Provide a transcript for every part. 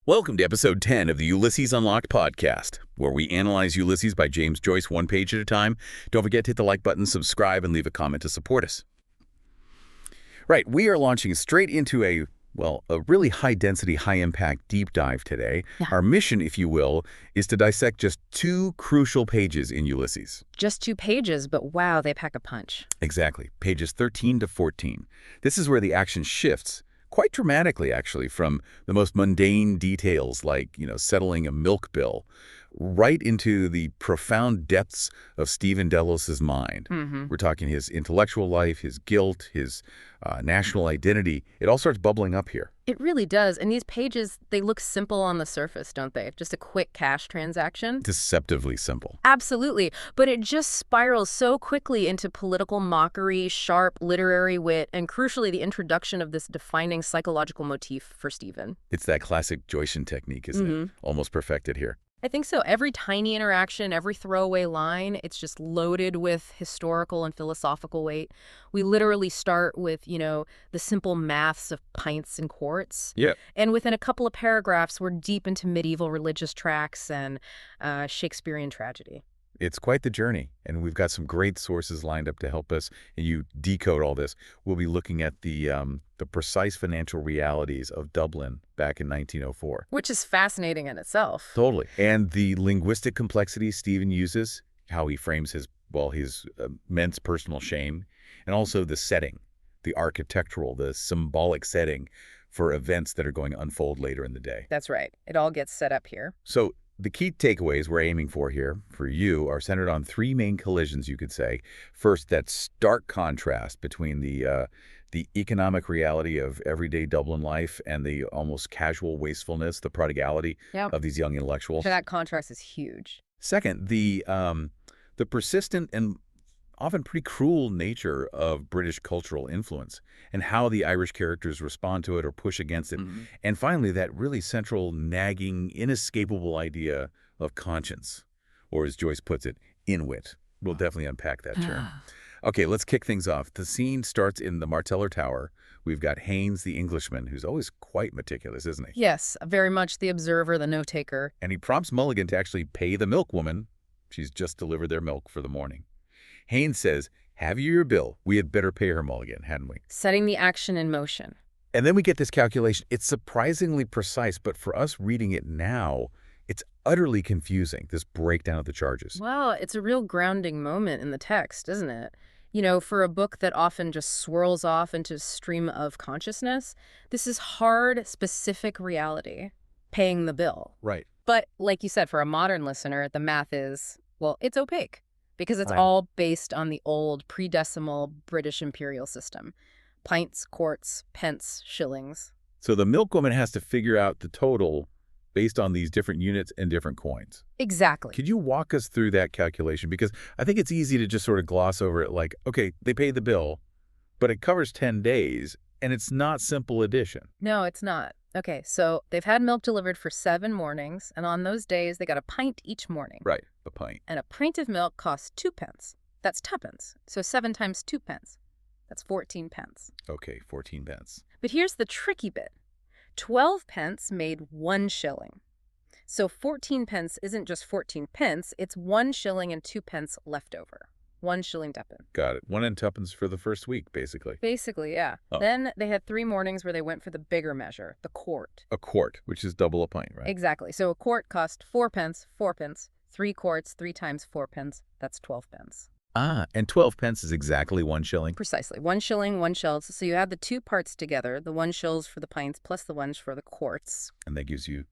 Welcome to episode 10 of the Ulysses Unlocked podcast, where we analyze Ulysses by James Joyce one page at a time. Don't forget to hit the like button, subscribe, and leave a comment to support us. Right, we are launching straight into a really high-density, high-impact deep dive today. Yeah. Our mission, if you will, is to dissect just two crucial pages in Ulysses. Just 2 pages, but wow, they pack a punch. Exactly, pages 13 to 14. This is where the action shifts, quite dramatically, actually, from the most mundane details like, settling a milk bill, right into the profound depths of Stephen Dedalus's mind. We're talking his intellectual life, his guilt, his national identity. It all starts bubbling up here. It really does. And these pages, they look simple on the surface, don't they? Just a quick cash transaction. Deceptively simple. Absolutely. But it just spirals so quickly into political mockery, sharp literary wit, and crucially, the introduction of this defining psychological motif for Stephen. It's that classic Joycean technique, isn't it? Almost perfected here. I think so. Every tiny interaction, every throwaway line, it's just loaded with historical and philosophical weight. We literally start with, the simple maths of pints and quarts. Yeah. And within a couple of paragraphs, we're deep into medieval religious tracts and Shakespearean tragedy. It's quite the journey, and we've got some great sources lined up to help us, and you decode all this. We'll be looking at the precise financial realities of Dublin back in 1904. Which is fascinating in itself. Totally. And the linguistic complexity Stephen uses, how he frames his immense personal shame, and also the setting, the architectural, the symbolic setting for events that are going to unfold later in the day. That's right. It all gets set up here. So the key takeaways we're aiming for here, for you, are centered on 3 main collisions, you could say. First, that stark contrast between the economic reality of everyday Dublin life and the almost casual wastefulness, the prodigality of these young intellectuals. So that contrast is huge. Second, the persistent and often pretty cruel nature of British cultural influence and how the Irish characters respond to it or push against it. And finally, that really central, nagging, inescapable idea of conscience, or as Joyce puts it, Inwit. We'll definitely unpack that term. Okay, let's kick things off. The scene starts in the Marteller Tower. We've got Haines, the Englishman, who's always quite meticulous, isn't he? Yes, very much the observer, the note-taker. And he prompts Mulligan to actually pay the milkwoman. She's just delivered their milk for the morning. Haines says, "Have you your bill? We had better pay her, Mulligan, hadn't we?" Setting the action in motion. And then we get this calculation. It's surprisingly precise, but for us reading it now, it's utterly confusing, this breakdown of the charges. Well, it's a real grounding moment in the text, isn't it? For a book that often just swirls off into a stream of consciousness, this is hard, specific reality, paying the bill. Right. But like you said, for a modern listener, the math is, it's opaque. Because it's Right. all based on the old pre-decimal British imperial system. Pints, quarts, pence, shillings. So the milkwoman has to figure out the total based on these different units and different coins. Exactly. Could you walk us through that calculation? Because I think it's easy to just sort of gloss over it like, okay, they paid the bill, but it covers 10 days, and it's not simple addition. No, it's not. Okay, so they've had milk delivered for 7 mornings, and on those days, they got a pint each morning. Right, a pint. And a pint of milk costs 2 pence. That's 2 pence. So 7 times 2 pence. That's 14 pence. Okay, 14 pence. But here's the tricky bit. 12 pence made 1 shilling. So 14 pence isn't just 14 pence, it's 1 shilling and 2 pence left over. 1 shilling tuppen. Got it. 1 and tuppence for the first week, basically. Basically, yeah. Oh. Then they had 3 mornings where they went for the bigger measure, the quart. A quart, which is double a pint, right? Exactly. So a quart cost 4 pence, 4 pence. 3 quarts, 3 times 4 pence. That's 12 pence. Ah, and 12 pence is exactly 1 shilling? Precisely. 1 shilling, 1 shills. So you add the 2 parts together, the 1 shills for the pints plus the 1 for the quarts. And that gives you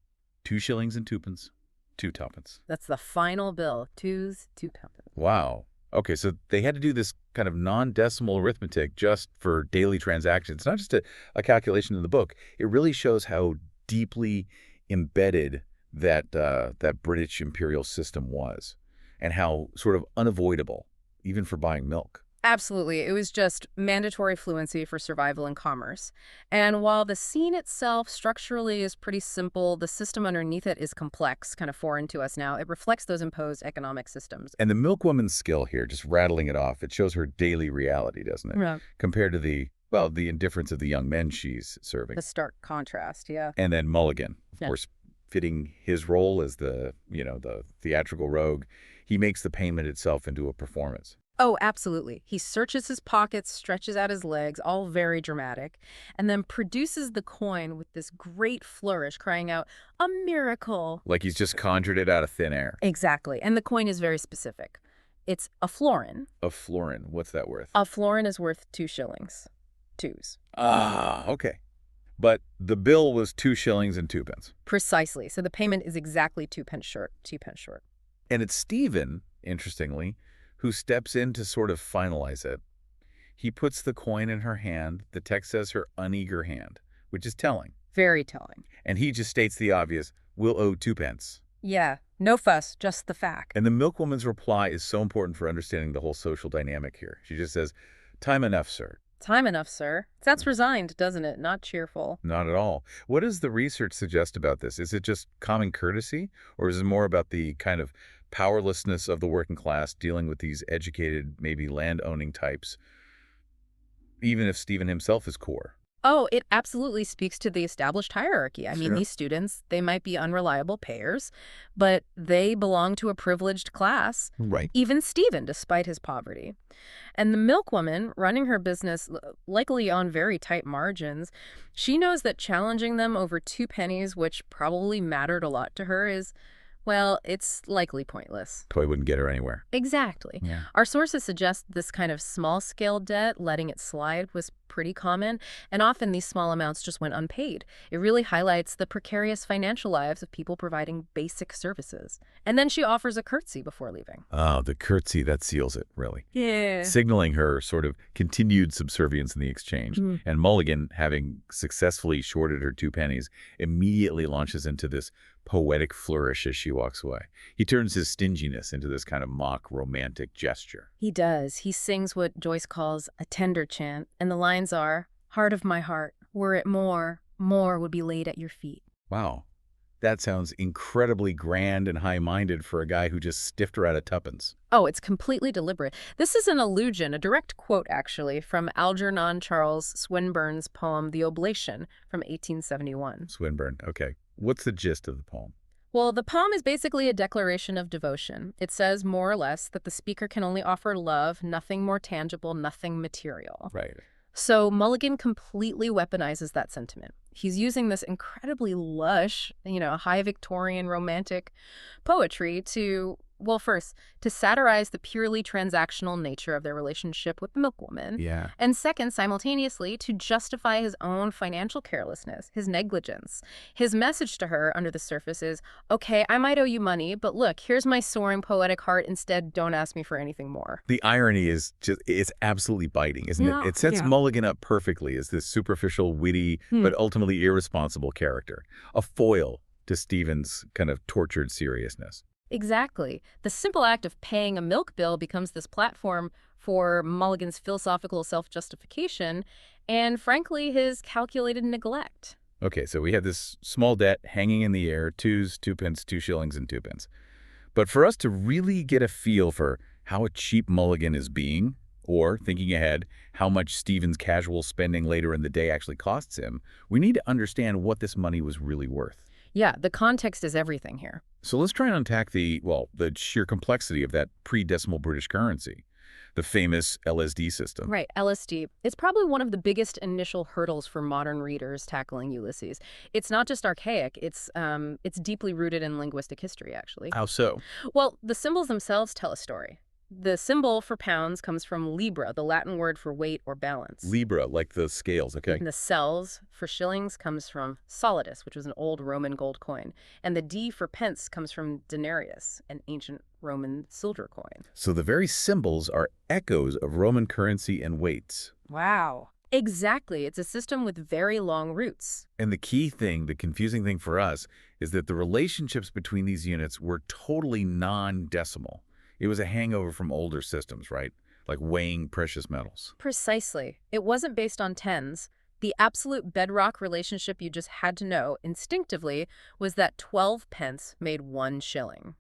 2 shillings and 2 pence, 2 tuppence. That's the final bill. 2s, 2 tuppence. Wow. Okay, so they had to do this kind of non-decimal arithmetic just for daily transactions. It's not just a calculation in the book. It really shows how deeply embedded that British imperial system was and how sort of unavoidable, even for buying milk. Absolutely. It was just mandatory fluency for survival and commerce. And while the scene itself structurally is pretty simple, the system underneath it is complex, kind of foreign to us now. It reflects those imposed economic systems. And the milkwoman's skill here, just rattling it off, it shows her daily reality, doesn't it? Yeah. Compared to the indifference of the young men she's serving. The stark contrast, yeah. And then Mulligan, of course, fitting his role as the theatrical rogue, he makes the payment itself into a performance. Oh, absolutely. He searches his pockets, stretches out his legs, all very dramatic, and then produces the coin with this great flourish, crying out, "A miracle!" Like he's just conjured it out of thin air. Exactly. And the coin is very specific. It's a florin. A florin. What's that worth? A florin is worth 2 shillings. Twos. Ah, okay. But the bill was 2 shillings and 2 pence. Precisely. So the payment is exactly 2 pence short. 2 pence short. And it's Stephen, interestingly, who steps in to sort of finalize it. He puts the coin in her hand. The text says her uneager hand, which is telling. Very telling. And he just states the obvious, we'll owe 2 pence. Yeah. No fuss, just the fact. And the milkwoman's reply is so important for understanding the whole social dynamic here. She just says, "Time enough, sir." Time enough, sir. Sounds resigned, doesn't it? Not cheerful. Not at all. What does the research suggest about this? Is it just common courtesy, or is it more about the kind of powerlessness of the working class dealing with these educated, maybe land-owning types, even if Stephen himself is poor? Oh, it absolutely speaks to the established hierarchy. I mean, Sure. these students, they might be unreliable payers, but they belong to a privileged class. Right. Even Stephen, despite his poverty. And the milkwoman, running her business likely on very tight margins, she knows that challenging them over 2 pennies, which probably mattered a lot to her, is, well, it's likely pointless. Toy wouldn't get her anywhere. Exactly. Yeah. Our sources suggest this kind of small-scale debt, letting it slide, was pretty common, and often these small amounts just went unpaid. It really highlights the precarious financial lives of people providing basic services. And then she offers a curtsy before leaving. Oh, the curtsy, that seals it, really. Yeah. Signaling her sort of continued subservience in the exchange. And Mulligan, having successfully shorted her 2 pennies, immediately launches into this poetic flourish as she walks away. He turns his stinginess into this kind of mock romantic gesture. He does. He sings what Joyce calls a tender chant, and the lines are, "Heart of my heart, were it more, more would be laid at your feet." Wow. That sounds incredibly grand and high-minded for a guy who just stiffed her out of tuppence. Oh, it's completely deliberate. This is an allusion, a direct quote, actually, from Algernon Charles Swinburne's poem The Oblation from 1871. Swinburne. Okay. What's the gist of the poem? Well, the poem is basically a declaration of devotion. It says, more or less, that the speaker can only offer love, nothing more tangible, nothing material. Right. So Mulligan completely weaponizes that sentiment. He's using this incredibly lush, high Victorian romantic poetry to, well, first, to satirize the purely transactional nature of their relationship with the milkwoman. Yeah. And second, simultaneously, to justify his own financial carelessness, his negligence. His message to her under the surface is, okay, I might owe you money, but look, here's my soaring poetic heart. Instead, don't ask me for anything more. The irony is just, it's absolutely biting, isn't Yeah, it? It sets yeah. Mulligan up perfectly as this superficial, witty, but ultimately irresponsible character. A foil to Stephen's kind of tortured seriousness. Exactly. The simple act of paying a milk bill becomes this platform for Mulligan's philosophical self-justification and, frankly, his calculated neglect. Okay, so we have this small debt hanging in the air, 2s, 2 pence, 2 shillings, and 2 pence. But for us to really get a feel for how a cheap Mulligan is being, or, thinking ahead, how much Stephen's casual spending later in the day actually costs him, we need to understand what this money was really worth. Yeah, the context is everything here. So let's try and unpack the sheer complexity of that pre-decimal British currency, the famous L.s.d. system. Right, L.s.d. It's probably one of the biggest initial hurdles for modern readers tackling Ulysses. It's not just archaic, it's deeply rooted in linguistic history, actually. How so? Well, the symbols themselves tell a story. The symbol for pounds comes from libra, the Latin word for weight or balance. Libra, like the scales, okay? And the cells for shillings comes from solidus, which was an old Roman gold coin. And the D for pence comes from denarius, an ancient Roman silver coin. So the very symbols are echoes of Roman currency and weights. Wow. Exactly. It's a system with very long roots. And the key thing, the confusing thing for us, is that the relationships between these units were totally non-decimal. It was a hangover from older systems, right? Like weighing precious metals. Precisely. It wasn't based on tens. The absolute bedrock relationship you just had to know instinctively was that 12 pence made 1 shilling.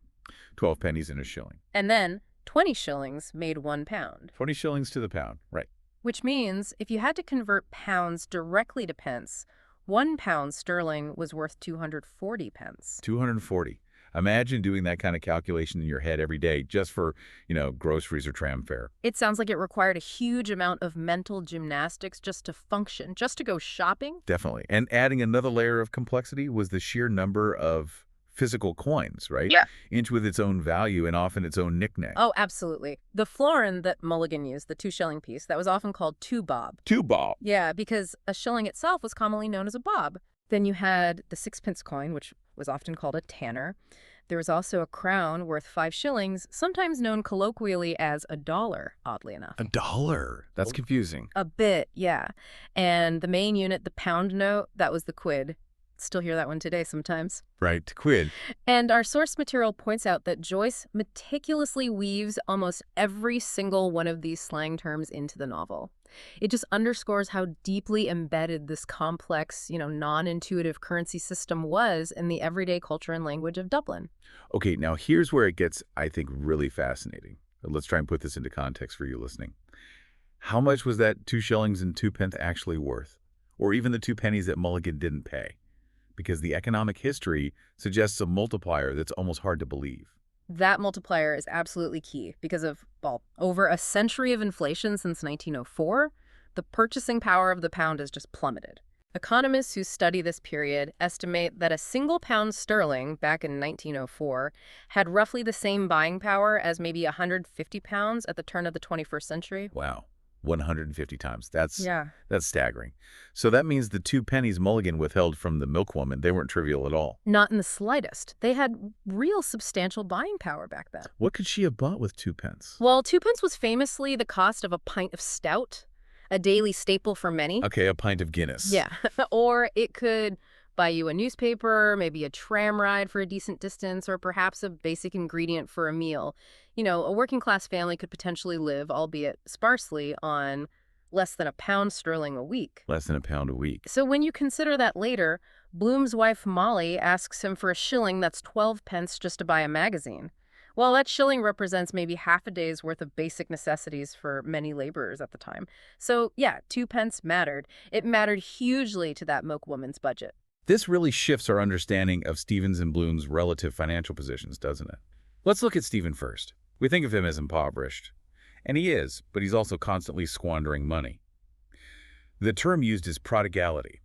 12 pennies in a shilling. And then 20 shillings made 1 pound. 20 shillings to the pound, right. Which means if you had to convert pounds directly to pence, £1 sterling was worth 240 pence. 240. Imagine doing that kind of calculation in your head every day just for, groceries or tram fare. It sounds like it required a huge amount of mental gymnastics just to function, just to go shopping. Definitely. And adding another layer of complexity was the sheer number of physical coins, right? Yeah. Each with its own value and often its own nickname. Oh, absolutely. The florin that Mulligan used, the 2-shilling piece, that was often called 2-bob. 2-bob. Yeah, because a shilling itself was commonly known as a bob. Then you had the 6-pence coin, which was often called a tanner. There was also a crown worth 5 shillings, sometimes known colloquially as a dollar, oddly enough. A dollar? That's confusing. A bit, yeah. And the main unit, the pound note, that was the quid. Still hear that one today sometimes. Right, quid. And our source material points out that Joyce meticulously weaves almost every single one of these slang terms into the novel. It just underscores how deeply embedded this complex, non-intuitive currency system was in the everyday culture and language of Dublin. Okay, now here's where it gets, I think, really fascinating. Let's try and put this into context for you listening. How much was that 2 shillings and 2 pence actually worth? Or even the 2 pennies that Mulligan didn't pay? Because the economic history suggests a multiplier that's almost hard to believe. That multiplier is absolutely key because of, over a century of inflation since 1904, the purchasing power of the pound has just plummeted. Economists who study this period estimate that a single pound sterling back in 1904 had roughly the same buying power as maybe 150 pounds at the turn of the 21st century. Wow. 150 times. That's That's staggering. So that means the 2 pennies Mulligan withheld from the milkwoman, they weren't trivial at all. Not in the slightest. They had real substantial buying power back then. What could she have bought with 2 pence? Well, 2 pence was famously the cost of a pint of stout, a daily staple for many. Okay, a pint of Guinness. Yeah. Or it could buy you a newspaper, maybe a tram ride for a decent distance, or perhaps a basic ingredient for a meal. A working-class family could potentially live, albeit sparsely, on less than £1 sterling a week. Less than £1 a week. So when you consider that later, Bloom's wife Molly asks him for a shilling that's 12 pence just to buy a magazine. Well, that shilling represents maybe half a day's worth of basic necessities for many laborers at the time. So, yeah, 2 pence mattered. It mattered hugely to that milkwoman's budget. This really shifts our understanding of Stephen's and Bloom's relative financial positions, doesn't it? Let's look at Stephen first. We think of him as impoverished. And he is, but he's also constantly squandering money. The term used is prodigality.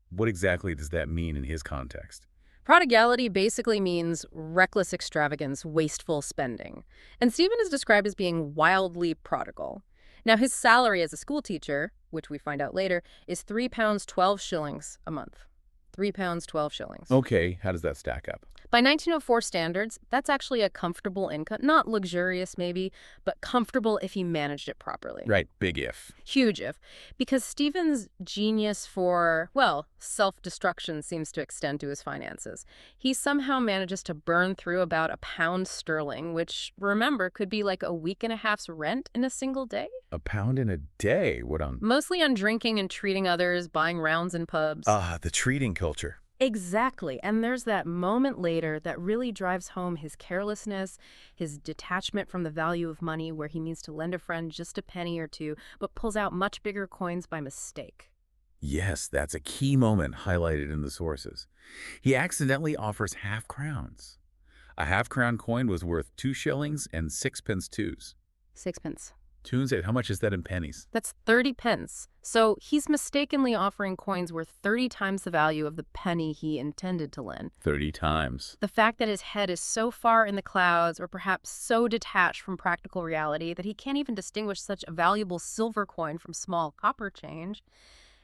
What exactly does that mean in his context? Prodigality basically means reckless extravagance, wasteful spending. And Stephen is described as being wildly prodigal. Now, his salary as a schoolteacher, which we find out later, is £3 12 shillings a month. £3 12 shillings. Okay, how does that stack up? By 1904 standards, that's actually a comfortable income. Not luxurious, maybe, but comfortable if he managed it properly. Right, big if. Huge if. Because Stephen's genius for, self-destruction seems to extend to his finances. He somehow manages to burn through about £1 sterling, which, remember, could be like a week and a half's rent in a single day. £1 in a day? What on? Mostly on drinking and treating others, buying rounds in pubs. The treating culture. Exactly. And there's that moment later that really drives home his carelessness, his detachment from the value of money, where he means to lend a friend just a penny or two, but pulls out much bigger coins by mistake. Yes, that's a key moment highlighted in the sources. He accidentally offers half-crowns. A half-crown coin was worth 2 shillings and 6 pence twos. 6 pence. How much is that in pennies? That's 30 pence. So he's mistakenly offering coins worth 30 times the value of the penny he intended to lend. 30 times. The fact that his head is so far in the clouds, or perhaps so detached from practical reality, that he can't even distinguish such a valuable silver coin from small copper change,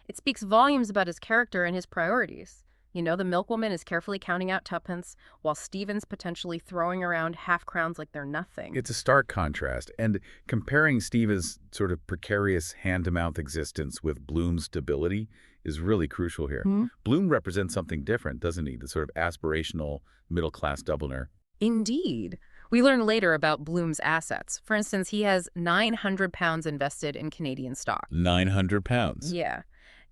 it speaks volumes about his character and his priorities. The milkwoman is carefully counting out tuppence, while Stephen's potentially throwing around half-crowns like they're nothing. It's a stark contrast, and comparing Stephen's sort of precarious hand-to-mouth existence with Bloom's stability is really crucial here. Bloom represents something different, doesn't he? The sort of aspirational middle-class Dubliner. Indeed. We learn later about Bloom's assets. For instance, he has £900 invested in Canadian stock. £900? Yeah.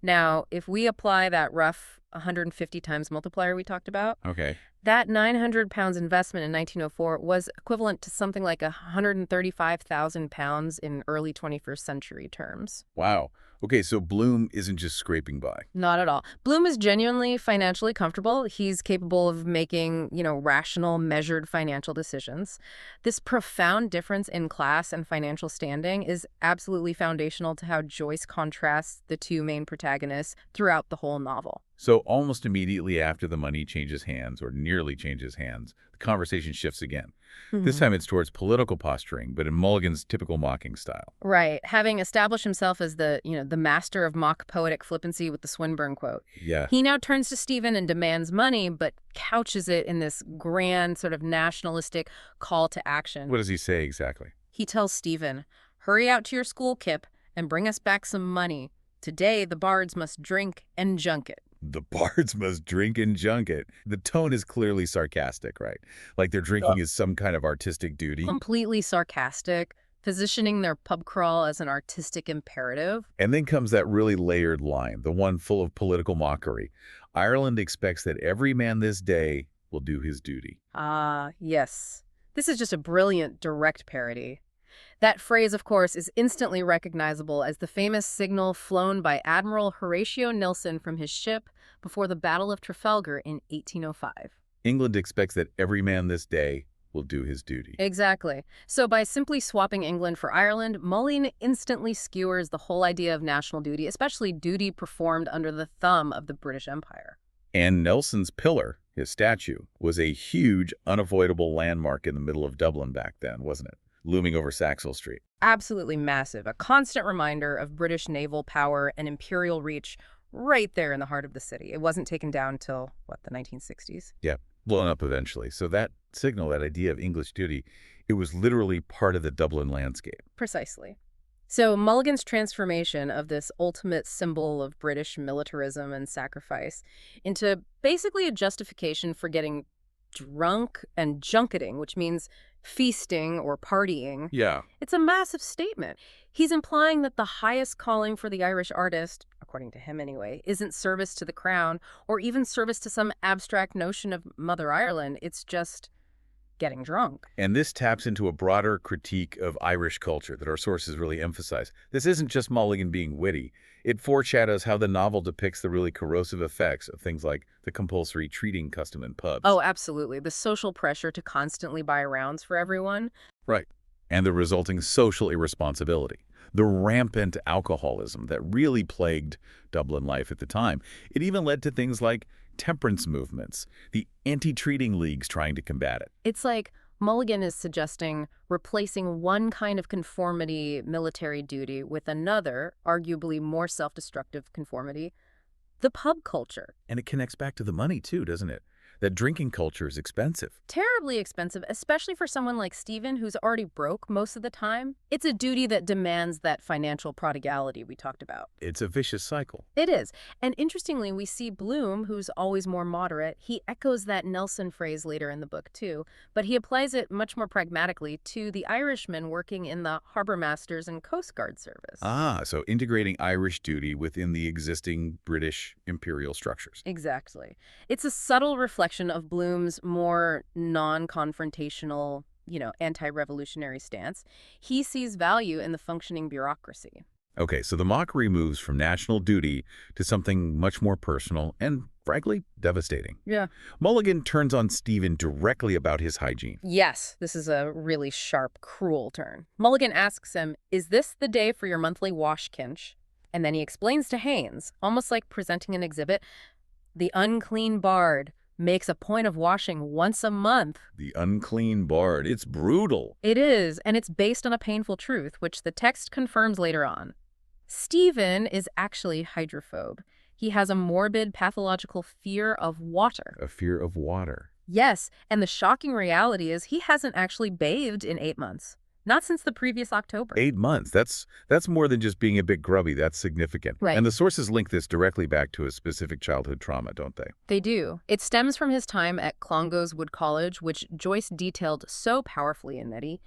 Now, if we apply that rough 150 times multiplier we talked about, okay, That £900 investment in 1904 was equivalent to something like £135,000 in early 21st century terms. Wow. Okay, so Bloom isn't just scraping by. Not at all. Bloom is genuinely financially comfortable. He's capable of making, rational, measured financial decisions. This profound difference in class and financial standing is absolutely foundational to how Joyce contrasts the two main protagonists throughout the whole novel. So almost immediately after the money changes hands, or nearly changes hands, the conversation shifts again. This time it's towards political posturing, but in Mulligan's typical mocking style. Right. Having established himself as the master of mock poetic flippancy with the Swinburne quote. Yeah. He now turns to Stephen and demands money, but couches it in this grand sort of nationalistic call to action. What does he say exactly? He tells Stephen, "Hurry out to your school, Kip, and bring us back some money. Today the bards must drink and junket." The bards must drink and junket. The tone is clearly sarcastic, right? Like their drinking is some kind of artistic duty. Completely sarcastic, positioning their pub crawl as an artistic imperative. And then comes that really layered line, the one full of political mockery. Ireland expects that every man this day will do his duty. Ah, yes. This is just a brilliant, direct parody. That phrase, of course, is instantly recognizable as the famous signal flown by Admiral Horatio Nelson from his ship before the Battle of Trafalgar in 1805. England expects that every man this day will do his duty. Exactly. So by simply swapping England for Ireland, Mulligan instantly skewers the whole idea of national duty, especially duty performed under the thumb of the British Empire. And Nelson's pillar, his statue, was a huge, unavoidable landmark in the middle of Dublin back then, wasn't it? Looming over Saxel Street. Absolutely massive. A constant reminder of British naval power and imperial reach right there in the heart of the city. It wasn't taken down till, the 1960s? Yeah, blown up eventually. So that signal, that idea of English duty, it was literally part of the Dublin landscape. Precisely. So Mulligan's transformation of this ultimate symbol of British militarism and sacrifice into basically a justification for getting drunk and junketing, which means feasting or partying. Yeah. It's a massive statement. He's implying that the highest calling for the Irish artist, according to him anyway, isn't service to the crown or even service to some abstract notion of Mother Ireland. It's just getting drunk. And this taps into a broader critique of Irish culture that our sources really emphasize. This isn't just Mulligan being witty. It foreshadows how the novel depicts the really corrosive effects of things like the compulsory treating custom in pubs. Oh, absolutely. The social pressure to constantly buy rounds for everyone. Right. And the resulting social irresponsibility. The rampant alcoholism that really plagued Dublin life at the time. It even led to things like temperance movements, the anti-treating leagues trying to combat it. It's like Mulligan is suggesting replacing one kind of conformity, military duty, with another, arguably more self-destructive conformity, the pub culture. And it connects back to the money too, doesn't it? That drinking culture is expensive. Terribly expensive, especially for someone like Stephen, who's already broke most of the time. It's a duty that demands that financial prodigality we talked about. It's a vicious cycle. It is. And interestingly, we see Bloom, who's always more moderate. He echoes that Nelson phrase later in the book, too, but he applies it much more pragmatically to the Irishmen working in the harbor masters and Coast Guard service. Ah, so integrating Irish duty within the existing British imperial structures. Exactly. It's a subtle reflection of Bloom's more non-confrontational, anti-revolutionary stance. He sees value in the functioning bureaucracy. Okay, so the mockery moves from national duty to something much more personal and, frankly, devastating. Yeah. Mulligan turns on Stephen directly about his hygiene. Yes, this is a really sharp, cruel turn. Mulligan asks him, "Is this the day for your monthly wash, Kinch?" And then he explains to Haines, almost like presenting an exhibit, the unclean bard makes a point of washing once a month. The unclean bard. It's brutal. It is, and it's based on a painful truth, which the text confirms later on. Stephen is actually hydrophobe. He has a morbid pathological fear of water. A fear of water. Yes, and the shocking reality is he hasn't actually bathed in 8 months. Not since the previous October. 8 months. That's more than just being a bit grubby. That's significant. Right. And the sources link this directly back to a specific childhood trauma, don't they? They do. It stems from his time at Clongowes Wood College, which Joyce detailed so powerfully in Nettie.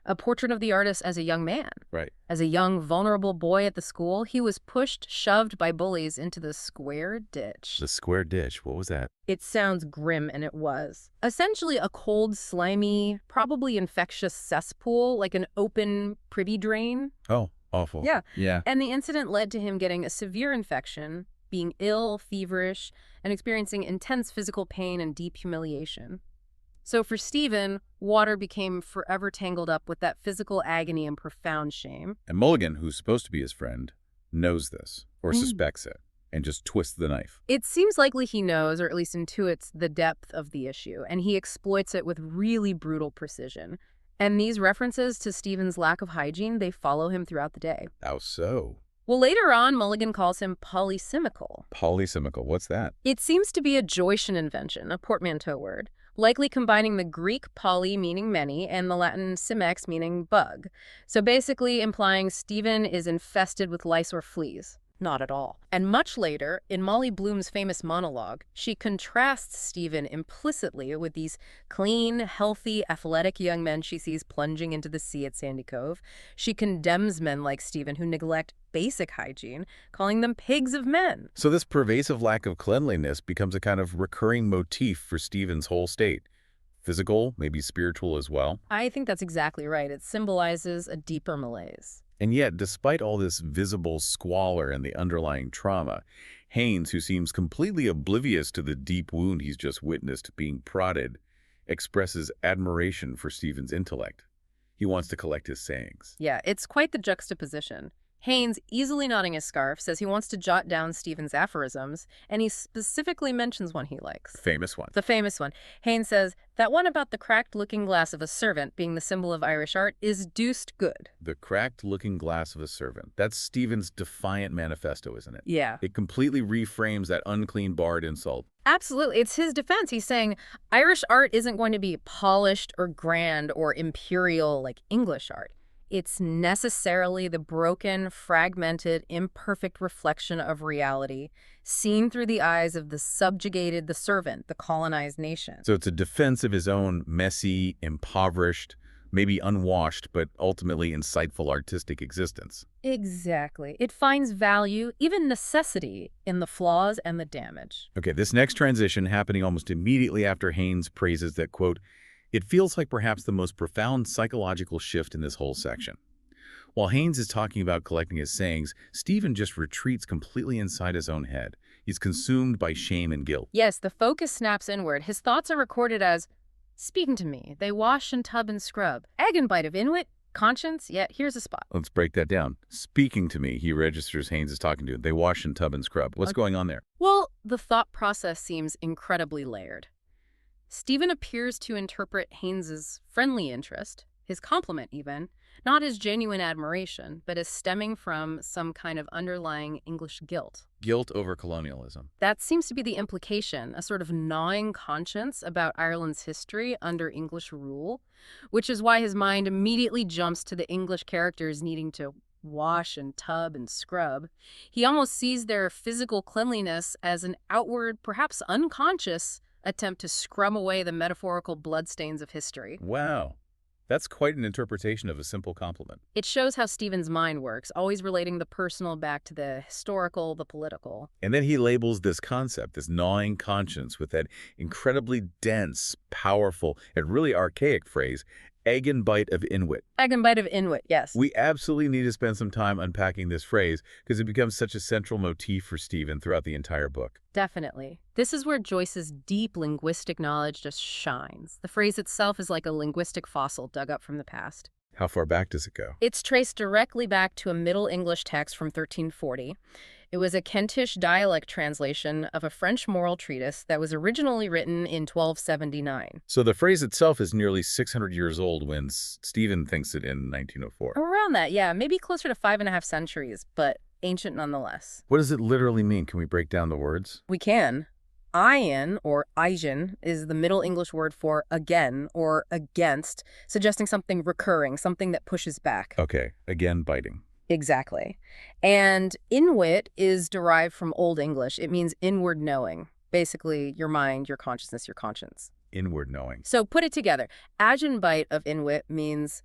a portrait of the artist as a young man. Right. As a young, vulnerable boy at the school, he was pushed, shoved by bullies into the square ditch. The square ditch, what was that? It sounds grim, and it was. Essentially a cold, slimy, probably infectious cesspool, like an open privy drain. Oh, awful. Yeah. Yeah. And the incident led to him getting a severe infection, being ill, feverish, and experiencing intense physical pain and deep humiliation. So for Stephen, water became forever tangled up with that physical agony and profound shame. And Mulligan, who's supposed to be his friend, knows this, or suspects it, and just twists the knife. It seems likely he knows, or at least intuits, the depth of the issue, and he exploits it with really brutal precision. And these references to Stephen's lack of hygiene, they follow him throughout the day. How so? Well, later on, Mulligan calls him polysemical. Polysemical, what's that? It seems to be a Joycian invention, a portmanteau word, likely combining the Greek poly meaning many and the Latin simex meaning bug. So basically implying Stephen is infested with lice or fleas. Not at all. And much later, in Molly Bloom's famous monologue, she contrasts Stephen implicitly with these clean, healthy, athletic young men she sees plunging into the sea at Sandy Cove. She condemns men like Stephen who neglect basic hygiene, calling them pigs of men. So this pervasive lack of cleanliness becomes a kind of recurring motif for Stephen's whole state. Physical, maybe spiritual as well. I think that's exactly right. It symbolizes a deeper malaise. And yet, despite all this visible squalor and the underlying trauma, Haines, who seems completely oblivious to the deep wound he's just witnessed being prodded, expresses admiration for Stephen's intellect. He wants to collect his sayings. Yeah, it's quite the juxtaposition. Haines, easily nodding his scarf, says he wants to jot down Stephen's aphorisms, and he specifically mentions one he likes. Famous one. The famous one. Haines says, that one about the cracked looking glass of a servant being the symbol of Irish art is deuced good. The cracked looking glass of a servant. That's Stephen's defiant manifesto, isn't it? Yeah. It completely reframes that unclean bard insult. Absolutely. It's his defense. He's saying Irish art isn't going to be polished or grand or imperial like English art. It's necessarily the broken, fragmented, imperfect reflection of reality, seen through the eyes of the subjugated, the servant, the colonized nation. So it's a defense of his own messy, impoverished, maybe unwashed, but ultimately insightful artistic existence. Exactly. It finds value, even necessity, in the flaws and the damage. Okay, this next transition happening almost immediately after Haines praises that, quote, it feels like perhaps the most profound psychological shift in this whole section. While Haines is talking about collecting his sayings, Stephen just retreats completely inside his own head. He's consumed by shame and guilt. Yes, the focus snaps inward. His thoughts are recorded as, speaking to me, they wash and tub and scrub. Agenbite of Inwit, conscience, yet here's a spot. Let's break that down. Speaking to me, he registers Haines is talking to. They wash and tub and scrub. What's going on there? Well, the thought process seems incredibly layered. Stephen appears to interpret Haines's friendly interest, his compliment even, not as genuine admiration, but as stemming from some kind of underlying English guilt. Guilt over colonialism. That seems to be the implication, a sort of gnawing conscience about Ireland's history under English rule, which is why his mind immediately jumps to the English characters needing to wash and tub and scrub. He almost sees their physical cleanliness as an outward, perhaps unconscious, attempt to scrum away the metaphorical bloodstains of history. Wow. That's quite an interpretation of a simple compliment. It shows how Stephen's mind works, always relating the personal back to the historical, the political. And then he labels this concept, this gnawing conscience, with that incredibly dense, powerful, and really archaic phrase, Agenbite of Inwit. Agenbite of Inwit, yes. We absolutely need to spend some time unpacking this phrase because it becomes such a central motif for Stephen throughout the entire book. Definitely. This is where Joyce's deep linguistic knowledge just shines. The phrase itself is like a linguistic fossil dug up from the past. How far back does it go? It's traced directly back to a Middle English text from 1340. It was a Kentish dialect translation of a French moral treatise that was originally written in 1279. So the phrase itself is nearly 600 years old when Stephen thinks it in 1904. Around that, yeah. Maybe closer to 5.5 centuries, but ancient nonetheless. What does it literally mean? Can we break down the words? We can. Ian, or Agen, is the Middle English word for again or against, suggesting something recurring, something that pushes back. Okay, again, biting. Exactly. And Inwit is derived from Old English. It means inward knowing. Basically, your mind, your consciousness, your conscience. Inward knowing. So put it together. Agenbite of Inwit means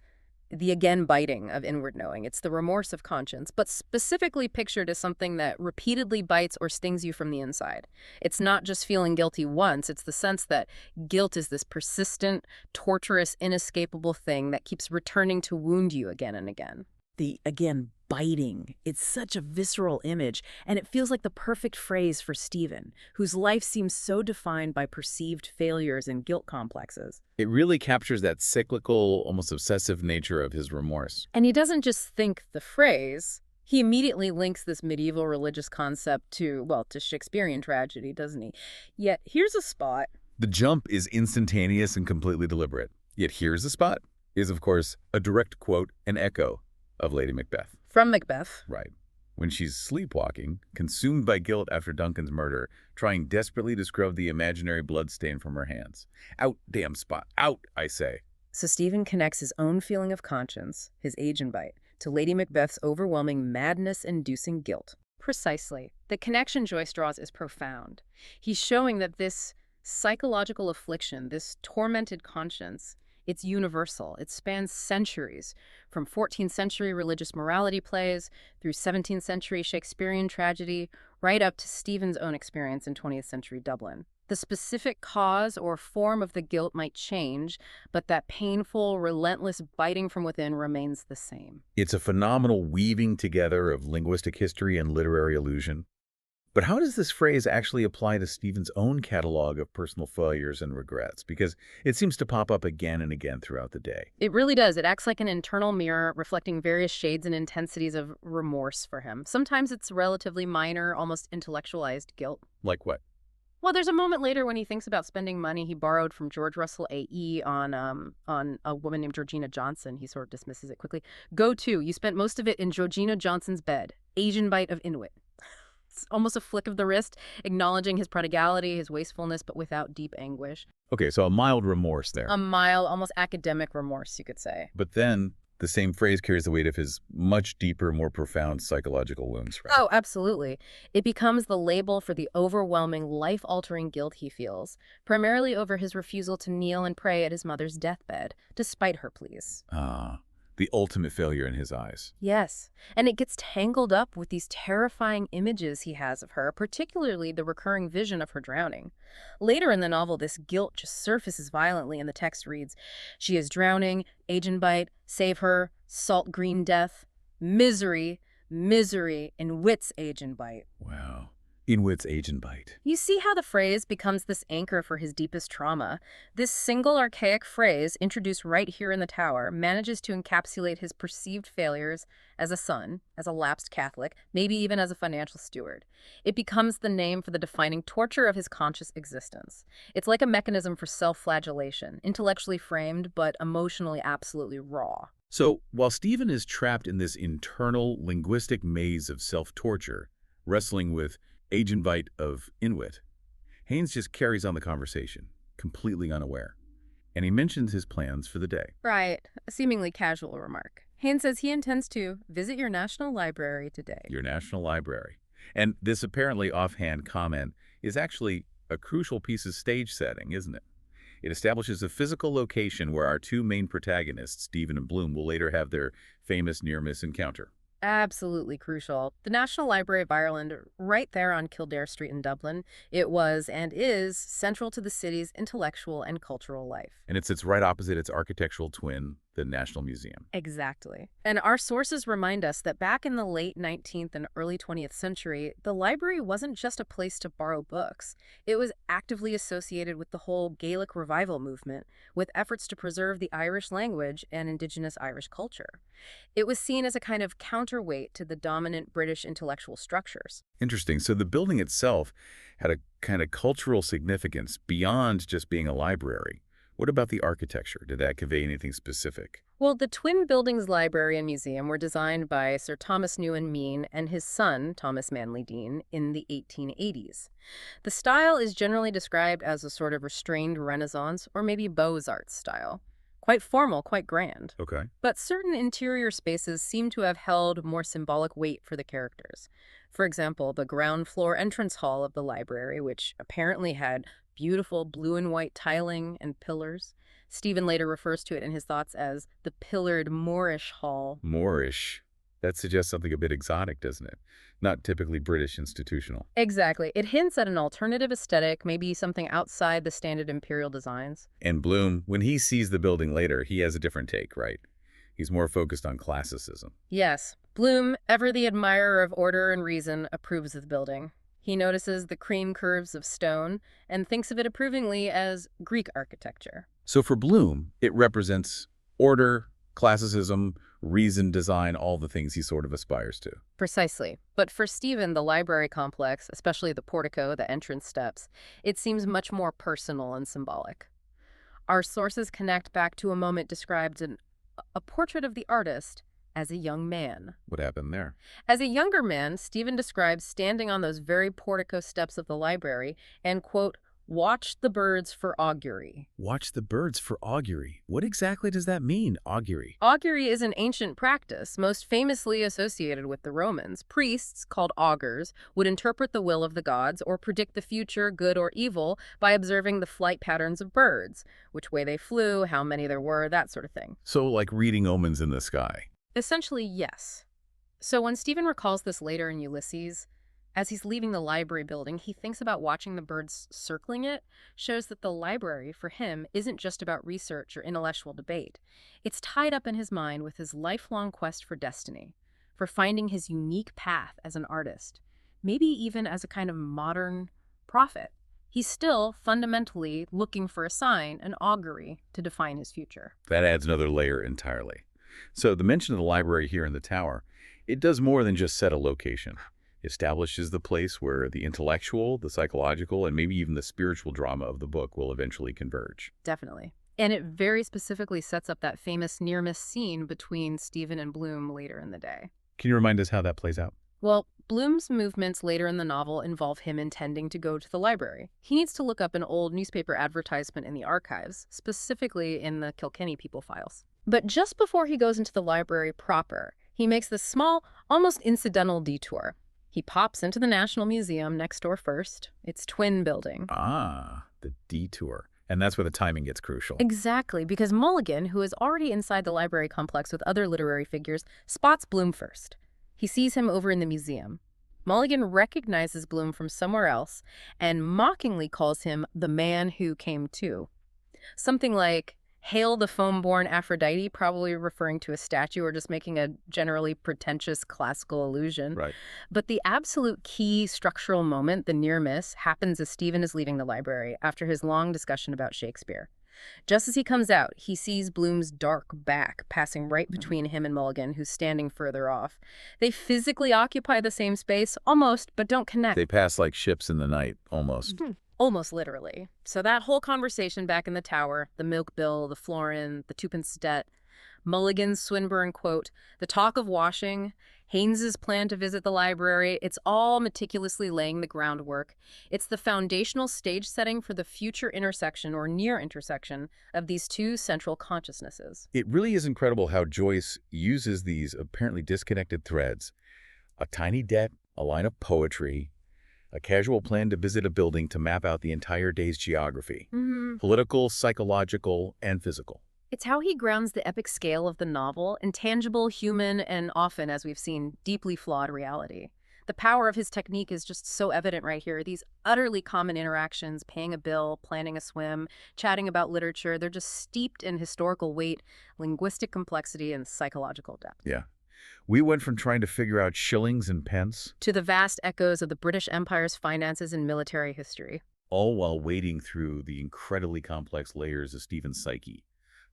the again biting of inward knowing. It's the remorse of conscience, but specifically pictured as something that repeatedly bites or stings you from the inside. It's not just feeling guilty once, it's the sense that guilt is this persistent, torturous, inescapable thing that keeps returning to wound you again and again. The, again, biting. It's such a visceral image, and it feels like the perfect phrase for Stephen, whose life seems so defined by perceived failures and guilt complexes. It really captures that cyclical, almost obsessive nature of his remorse. And he doesn't just think the phrase, he immediately links this medieval religious concept to, well, to Shakespearean tragedy, doesn't he? Yet, here's a spot. The jump is instantaneous and completely deliberate. Yet here's a spot is, of course, a direct quote, an echo of Lady Macbeth. From Macbeth. Right. When she's sleepwalking, consumed by guilt after Duncan's murder, trying desperately to scrub the imaginary bloodstain from her hands. Out, damn spot. Out, I say. So Stephen connects his own feeling of conscience, his Agenbite, to Lady Macbeth's overwhelming madness-inducing guilt. Precisely. The connection Joyce draws is profound. He's showing that this psychological affliction, this tormented conscience, it's universal. It spans centuries, from 14th century religious morality plays through 17th century Shakespearean tragedy, right up to Stephen's own experience in 20th century Dublin. The specific cause or form of the guilt might change, but that painful, relentless biting from within remains the same. It's a phenomenal weaving together of linguistic history and literary allusion. But how does this phrase actually apply to Stephen's own catalog of personal failures and regrets? Because it seems to pop up again and again throughout the day. It really does. It acts like an internal mirror, reflecting various shades and intensities of remorse for him. Sometimes it's relatively minor, almost intellectualized guilt. Like what? Well, there's a moment later when he thinks about spending money he borrowed from George Russell A.E. on a woman named Georgina Johnson. He sort of dismisses it quickly. Go to. You spent most of it in Georgina Johnson's bed. Agenbite of Inwit. It's almost a flick of the wrist, acknowledging his prodigality, his wastefulness, but without deep anguish. Okay, so a mild remorse there. A mild, almost academic remorse, you could say. But then the same phrase carries the weight of his much deeper, more profound psychological wounds, right? Oh, absolutely. It becomes the label for the overwhelming, life-altering guilt he feels, primarily over his refusal to kneel and pray at his mother's deathbed, despite her pleas. The ultimate failure in his eyes. Yes, and it gets tangled up with these terrifying images he has of her, particularly the recurring vision of her drowning. Later in the novel, this guilt just surfaces violently, and the text reads, "She is drowning, Agenbite, save her, salt green death, misery, misery, in wit's Agenbite." Wow. Inwit's Agenbite. You see how the phrase becomes this anchor for his deepest trauma. This single archaic phrase, introduced right here in the tower, manages to encapsulate his perceived failures as a son, as a lapsed Catholic, maybe even as a financial steward. It becomes the name for the defining torture of his conscious existence. It's like a mechanism for self-flagellation, intellectually framed, but emotionally absolutely raw. So, while Stephen is trapped in this internal linguistic maze of self-torture, wrestling with Agenbite of Inwit, Haines just carries on the conversation, completely unaware. And he mentions his plans for the day. Right, a seemingly casual remark. Haines says he intends to visit your National Library today. Your National Library. And this apparently offhand comment is actually a crucial piece of stage setting, isn't it? It establishes a physical location where our two main protagonists, Stephen and Bloom, will later have their famous near-miss encounter. Absolutely crucial. The National Library of Ireland, right there on Kildare Street in Dublin, it was and is central to the city's intellectual and cultural life. And it sits right opposite its architectural twin, the National Museum. Exactly. And our sources remind us that back in the late 19th and early 20th century, the library wasn't just a place to borrow books. It was actively associated with the whole Gaelic revival movement, with efforts to preserve the Irish language and Indigenous Irish culture. It was seen as a kind of counterweight to the dominant British intellectual structures. Interesting. So the building itself had a kind of cultural significance beyond just being a library. What about the architecture? Did that convey anything specific? Well, the twin buildings library and museum were designed by Sir Thomas Newen Mean and his son, Thomas Manly Deane, in the 1880s. The style is generally described as a sort of restrained Renaissance or maybe Beaux-Arts style. Quite formal, quite grand. Okay. But certain interior spaces seem to have held more symbolic weight for the characters. For example, the ground floor entrance hall of the library, which apparently had beautiful blue and white tiling and pillars. Stephen later refers to it in his thoughts as the pillared Moorish hall. Moorish. That suggests something a bit exotic, doesn't it? Not typically British institutional. Exactly. It hints at an alternative aesthetic, maybe something outside the standard imperial designs. And Bloom, when he sees the building later, he has a different take, right? He's more focused on classicism. Yes. Bloom, ever the admirer of order and reason, approves of the building. He notices the cream curves of stone and thinks of it approvingly as Greek architecture. So for Bloom, it represents order, classicism, reason, design, all the things he sort of aspires to. Precisely. But for Stephen, the library complex, especially the portico, the entrance steps, it seems much more personal and symbolic. Our sources connect back to a moment described in a portrait of the artist as a young man. What happened there? As a younger man, Stephen describes standing on those very portico steps of the library and, quote, watched the birds for augury. Watch the birds for augury. What exactly does that mean, augury? Augury is an ancient practice, most famously associated with the Romans. Priests, called augurs, would interpret the will of the gods or predict the future, good or evil, by observing the flight patterns of birds, which way they flew, how many there were, that sort of thing. So like reading omens in the sky. Essentially, yes. So when Stephen recalls this later in Ulysses, as he's leaving the library building, he thinks about watching the birds circling it, shows that the library, for him, isn't just about research or intellectual debate. It's tied up in his mind with his lifelong quest for destiny, for finding his unique path as an artist, maybe even as a kind of modern prophet. He's still fundamentally looking for a sign, an augury, to define his future. That adds another layer entirely. So the mention of the library here in the tower, it does more than just set a location. Establishes the place where the intellectual, the psychological, and maybe even the spiritual drama of the book will eventually converge. Definitely. And it very specifically sets up that famous near-miss scene between Stephen and Bloom later in the day. Can you remind us how that plays out? Well, Bloom's movements later in the novel involve him intending to go to the library. He needs to look up an old newspaper advertisement in the archives, specifically in the Kilkenny People files. But just before he goes into the library proper, he makes this small, almost incidental detour. He pops into the National Museum next door first, its twin building. Ah, the detour. And that's where the timing gets crucial. Exactly, because Mulligan, who is already inside the library complex with other literary figures, spots Bloom first. He sees him over in the museum. Mulligan recognizes Bloom from somewhere else and mockingly calls him the man who came to. Something like, "Hail the foam-born Aphrodite," probably referring to a statue or just making a generally pretentious classical allusion. Right. But the absolute key structural moment, the near miss, happens as Stephen is leaving the library after his long discussion about Shakespeare. Just as he comes out, he sees Bloom's dark back passing right between him and Mulligan, who's standing further off. They physically occupy the same space, almost, but don't connect. They pass like ships in the night, almost. Almost literally. So that whole conversation back in the tower, the milk bill, the florin, the twopence debt, Mulligan's Swinburne quote, the talk of washing, Haines's plan to visit the library, it's all meticulously laying the groundwork. It's the foundational stage setting for the future intersection or near intersection of these two central consciousnesses. It really is incredible how Joyce uses these apparently disconnected threads. A tiny debt, a line of poetry, a casual plan to visit a building to map out the entire day's geography. Political, psychological, and physical. It's how he grounds the epic scale of the novel in tangible, human, and often, as we've seen, deeply flawed reality. The power of his technique is just so evident right here. These utterly common interactions, paying a bill, planning a swim, chatting about literature, they're just steeped in historical weight, linguistic complexity, and psychological depth. Yeah. We went from trying to figure out shillings and pence to the vast echoes of the British Empire's finances and military history. All while wading through the incredibly complex layers of Stephen's psyche,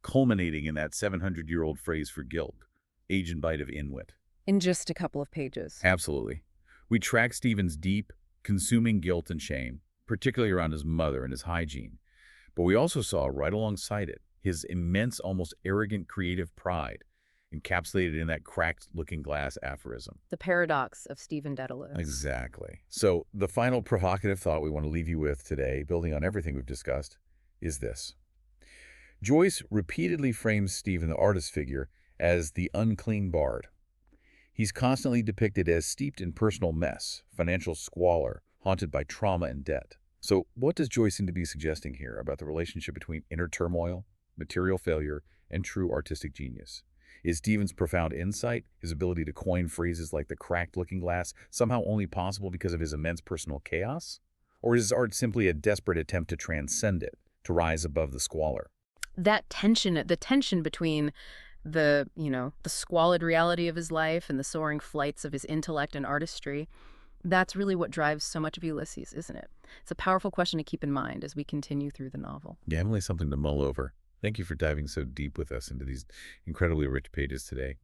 culminating in that 700-year-old phrase for guilt, Agenbite of Inwit. In just a couple of pages. Absolutely. We track Stephen's deep, consuming guilt and shame, particularly around his mother and his hygiene. But we also saw, right alongside it, his immense, almost arrogant creative pride, encapsulated in that cracked looking glass aphorism. The paradox of Stephen Dedalus. Exactly. So the final provocative thought we want to leave you with today, building on everything we've discussed, is this. Joyce repeatedly frames Stephen, the artist figure, as the unclean bard. He's constantly depicted as steeped in personal mess, financial squalor, haunted by trauma and debt. So what does Joyce seem to be suggesting here about the relationship between inner turmoil, material failure, and true artistic genius? Is Stephen's profound insight, his ability to coin phrases like the cracked looking glass, somehow only possible because of his immense personal chaos? Or is his art simply a desperate attempt to transcend it, to rise above the squalor? That tension, the tension between the squalid reality of his life and the soaring flights of his intellect and artistry, that's really what drives so much of Ulysses, isn't it? It's a powerful question to keep in mind as we continue through the novel. Definitely something to mull over. Thank you for diving so deep with us into these incredibly rich pages today.